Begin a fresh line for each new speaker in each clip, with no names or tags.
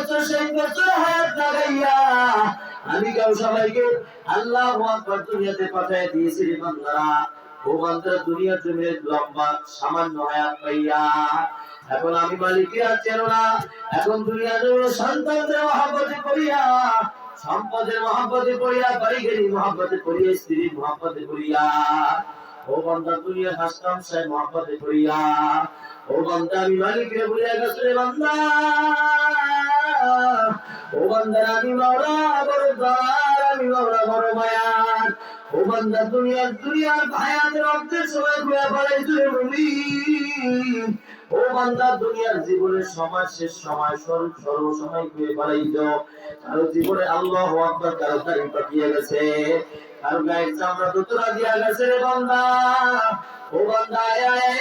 বছর 60 বছর হায়াত লাগাইয়া আমি কেউ সবাইকে আল্লাহু আকবার দুনিয়াতে পাঠিয়ে দিয়েছি রে বান্দারা। ও বান্দা দুনিয়ার জমিনে লম্বা সামান্য হায়াত পাইয়া এখন আমি মালিকের আর চেনো না। এখন দুনিয়ার সন্তানদের মহব্বতে করিয়া, সম্পদের মহব্বতে করিয়া, বাড়িগাড়ি মহব্বতে করিয়া, স্ত্রীর মহব্বতে করিয়া, ও বান্দা দুনিয়া হাসতাম সাহেব মহব্বতে করিয়া, ও বান্দা আমি মালিকের বলিয়া গেছে রে বান্দা। ও বান্দা আমি মাওলা বড় দয়ার, আমি মাওলা বড় মায়ার। ও বান্দা দুনিয়ার হায়াতের অর্ধেক সময় ঘুরে পড়াইছে রে মুমিন। ও বান্দা দুনিয়ার জীবনের সময় শেষ সময় সর্ব সময় ঘুরে পড়াইছো। কারো জীবনে আল্লাহু আকবার কারো তারিখ পাঠিয়ে গেছে, কারো গায়ের চামড়া দুতরা দিয়া গেছে রে বান্দা। ও বান্দা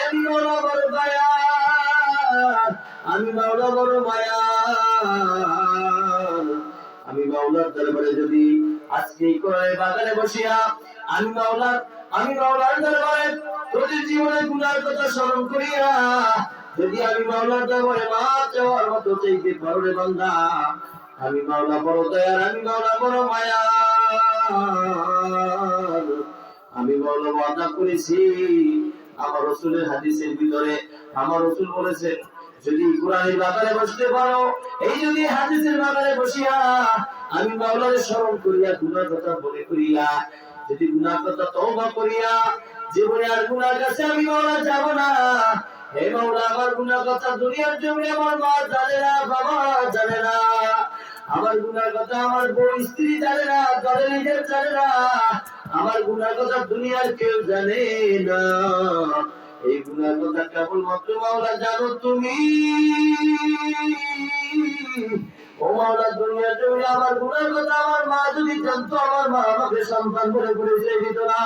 আমি মাওলা বড় দয়ার, আমি মাওলা বড় মায়ার। আমি মাওলার দরবারে যদি আজকে কোরআনের বাগানে বসিয়া আমি মাওলার দরবারে তোদের জীবনের গুনার কথা স্মরণ করিয়া যদি আমি মাওলার দরবারে মাফ চাওয়ার মতো চাইতে পারো রে বান্দা, আমি মাওলা বড় দয়ার, আমি মাওলা বড় মায়ার। আমি মাওলা ওয়াদা করেছি আমার রাসূলের হাদিসের ভিতরে আমার রাসূল বলেছে যদি কোরআনের বাগানে বসতে পারো, এই যদি হাদিসের বাগানে বসিয়া আমি মাওলার স্মরণ করিয়া গুনার কথা বলে করিয়া যদি গুনার কথা তওবা করিয়া জীবনে আর গুনার কাছে আমি মাওলা যাব না। হে মাওলা আমার গুনার কথা দুনিয়ার জমিনে আমার মা জানে না, বাবা জানে না, আমার গুনার কথা আমার বউ স্ত্রী জানে না, ঘরের নিজের জানে না, আমার গুনার কথা দুনিয়ার কেউ জানে না। এই গুনার কথা কেবলমাত্র মাওলা জানো তুমি। ও মাওলা দুনিয়ার জমিনে আমার গুনার কথা আমার মা যদি জানতো, আমার মা আমাকে সন্তান বলে দিত না।